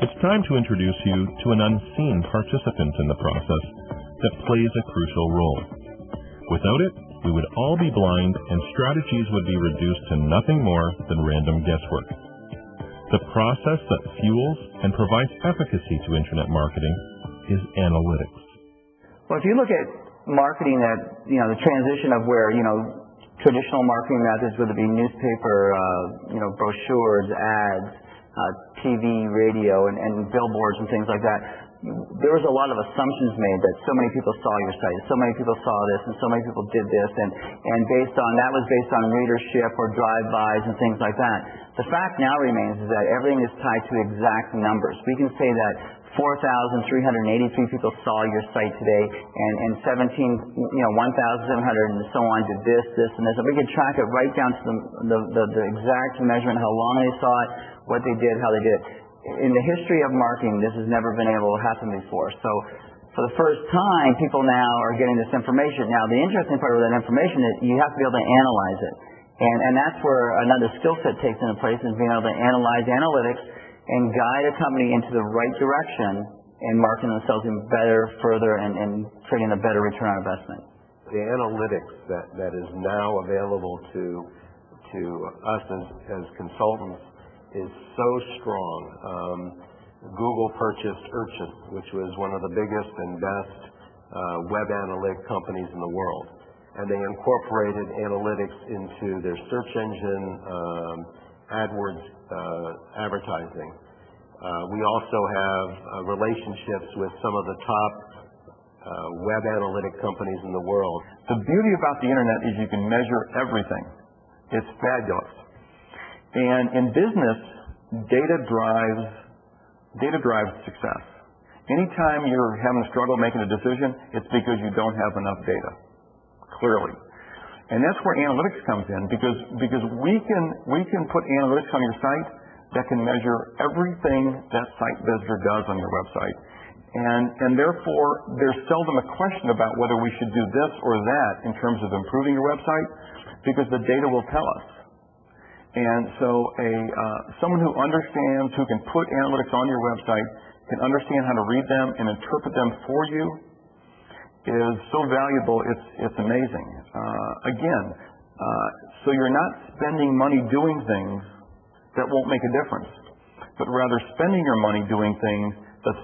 It's time to introduce you to an unseen participant in the process that plays a crucial role. Without it, we would all be blind and strategies would be reduced to nothing more than random guesswork. The process that fuels and provides efficacy to internet marketing is analytics. Well, if you look at marketing that, the transition of where, traditional marketing methods, whether it be newspaper, brochures, ads, TV, radio, and billboards and things like that, there was a lot of assumptions made that so many people saw your site, so many people saw this, and so many people did this, and that was based on readership or drive-bys and things like that. The fact now remains is that everything is tied to exact numbers. We can say that 4,383 people saw your site today, and 1,700 and so on did this, and this. And we can track it right down to the exact measurement, how long they saw it, what they did, how they did it. In the history of marketing, this has never been able to happen before. So for the first time, people now are getting this information. Now, the interesting part of that information is you have to be able to analyze it. And that's where another skill set takes into place, is being able to analyze analytics and guide a company into the right direction and marketing themselves in better, further, and creating a better return on investment. The analytics that is now available to us as consultants is so strong. Google purchased Urchin, which was one of the biggest and best web analytic companies in the world. And they incorporated analytics into their search engine, AdWords advertising. We also have relationships with some of the top web analytic companies in the world. The beauty about the internet is you can measure everything. It's fabulous. And in business, data drives success. Anytime you're having a struggle making a decision, it's because you don't have enough data, clearly. And that's where analytics comes in, because we can put analytics on your site that can measure everything that site visitor does on your website. And therefore, there's seldom a question about whether we should do this or that in terms of improving your website, because the data will tell us. And so someone who understands, who can put analytics on your website, can understand how to read them and interpret them for you, is so valuable, it's amazing. So you're not spending money doing things that won't make a difference, but rather spending your money doing things that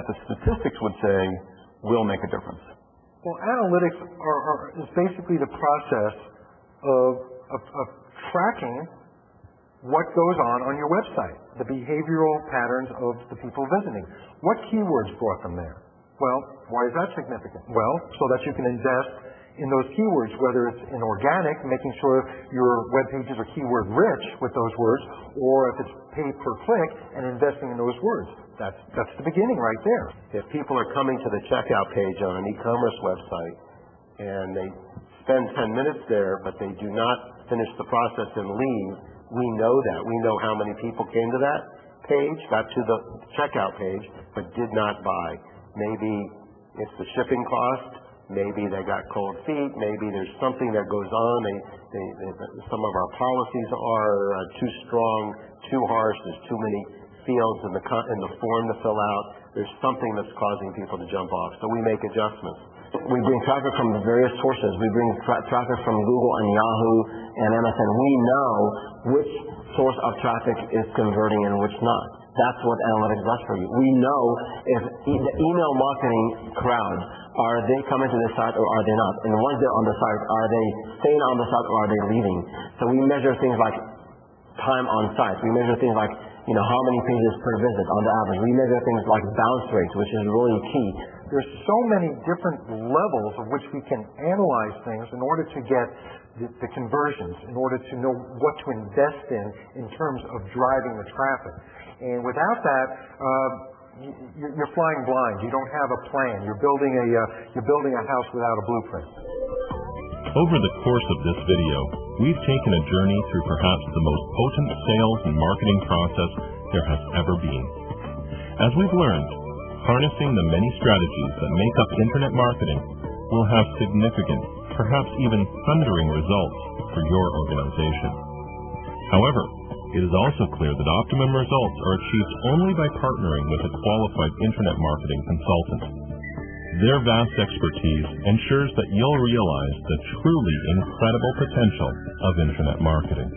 the statistics would say will make a difference. Well, analytics is basically the process of tracking what goes on your website, the behavioral patterns of the people visiting. What keywords brought them there? Well, why is that significant? Well, so that you can invest in those keywords, whether it's in organic, making sure your web pages are keyword rich with those words, or if it's pay per click and investing in those words. That's the beginning right there. If people are coming to the checkout page on an e-commerce website and they spend 10 minutes there, but they do not finish the process and leave, we know that. We know how many people came to that page, got to the checkout page, but did not buy. Maybe it's the shipping cost. Maybe they got cold feet. Maybe there's something that goes on. Some of our policies are too strong, too harsh. There's too many fields in the form to fill out. There's something that's causing people to jump off. So we make adjustments. We bring traffic from various sources. We bring traffic from Google and Yahoo and MSN. We know which source of traffic is converting and which not. That's what analytics does for you. We know if the email marketing crowd, are they coming to the site or are they not? And once they're on the site, are they staying on the site or are they leaving? So we measure things like time on site. We measure things like how many pages per visit on the average. We measure things like bounce rates, which is really key. There's so many different levels of which we can analyze things in order to get the conversions, in order to know what to invest in terms of driving the traffic. And without that, you're flying blind. You don't have a plan. You're building a house without a blueprint. Over the course of this video, we've taken a journey through perhaps the most potent sales and marketing process there has ever been. As we've learned, harnessing the many strategies that make up internet marketing will have significant, perhaps even thundering results for your organization. However, It is also clear that optimum results are achieved only by partnering with a qualified internet marketing consultant. Their vast expertise ensures that you'll realize the truly incredible potential of internet marketing.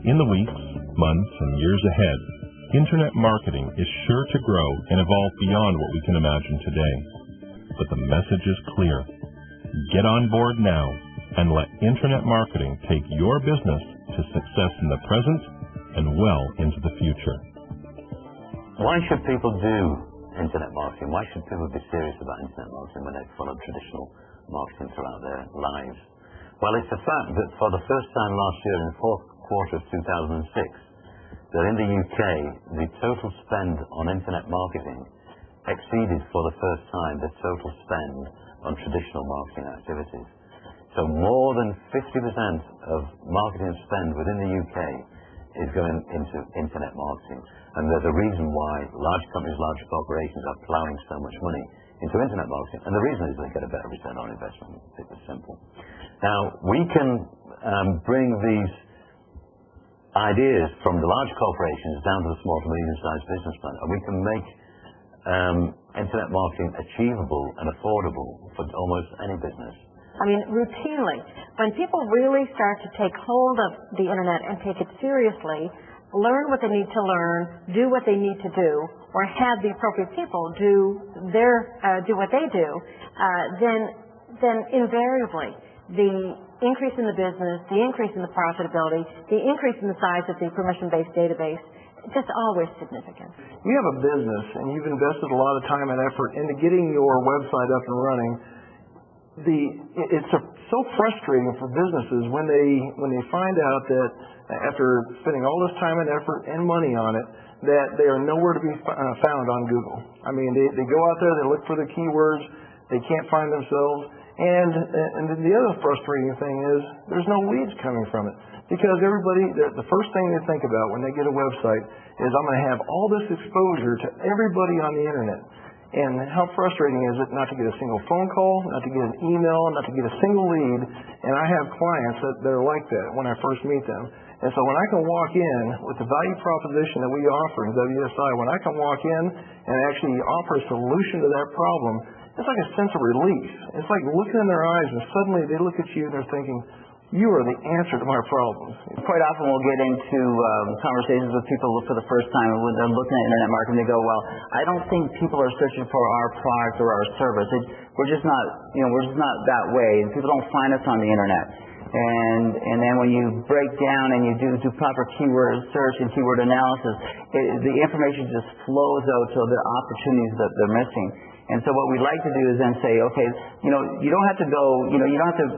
In the weeks, months, and years ahead, internet marketing is sure to grow and evolve beyond what we can imagine today. But the message is clear. Get on board now and let internet marketing take your business to success in the present and well into the future. Why should people do internet marketing? Why should people be serious about internet marketing when they follow traditional marketing throughout their lives? Well, it's a fact that for the first time last year, in the fourth quarter of 2006, that in the UK, the total spend on internet marketing exceeded for the first time the total spend on traditional marketing activities. So more than 50% of marketing spend within the UK is going into internet marketing. And there's a reason why large companies, large corporations are plowing so much money into internet marketing. And the reason is they get a better return on investment. It's simple. Now, we can bring these ideas from the large corporations down to the small to medium-sized business plan, and we can make internet marketing achievable and affordable for almost any business. I mean, routinely, when people really start to take hold of the internet and take it seriously, learn what they need to learn, do what they need to do, or have the appropriate people do what they do, then invariably the increase in the business, the increase in the profitability, the increase in the size of the permission-based database, just always significant. You have a business and you've invested a lot of time and effort into getting your website up and running. It's so frustrating for businesses when they find out that after spending all this time and effort and money on it, that they are nowhere to be found on Google. I mean, they go out there, they look for the keywords, they can't find themselves, and the other frustrating thing is there's no leads coming from it. Because everybody, the first thing they think about when they get a website is I'm going to have all this exposure to everybody on the internet. And how frustrating is it not to get a single phone call, not to get an email, not to get a single lead. And I have clients that are like that when I first meet them. And so when I can walk in with the value proposition that we offer in WSI, when I can walk in and actually offer a solution to that problem, it's like a sense of relief. It's like looking in their eyes and suddenly they look at you and they're thinking, you are the answer to my problems. Quite often we'll get into conversations with people for the first time when they're looking at internet marketing. They go, well, I don't think people are searching for our product or our service. We're just not that way. And people don't find us on the internet. And then when you break down and you do proper keyword search and keyword analysis, the information just flows out to the opportunities that they're missing. And so what we like to do is then say, okay, you don't have to go, you don't have to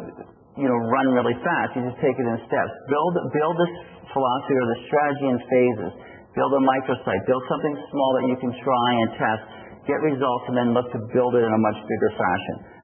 run really fast. You just take it in steps. Build this philosophy or this strategy in phases. Build a microsite. Build something small that you can try and test. Get results and then look to build it in a much bigger fashion.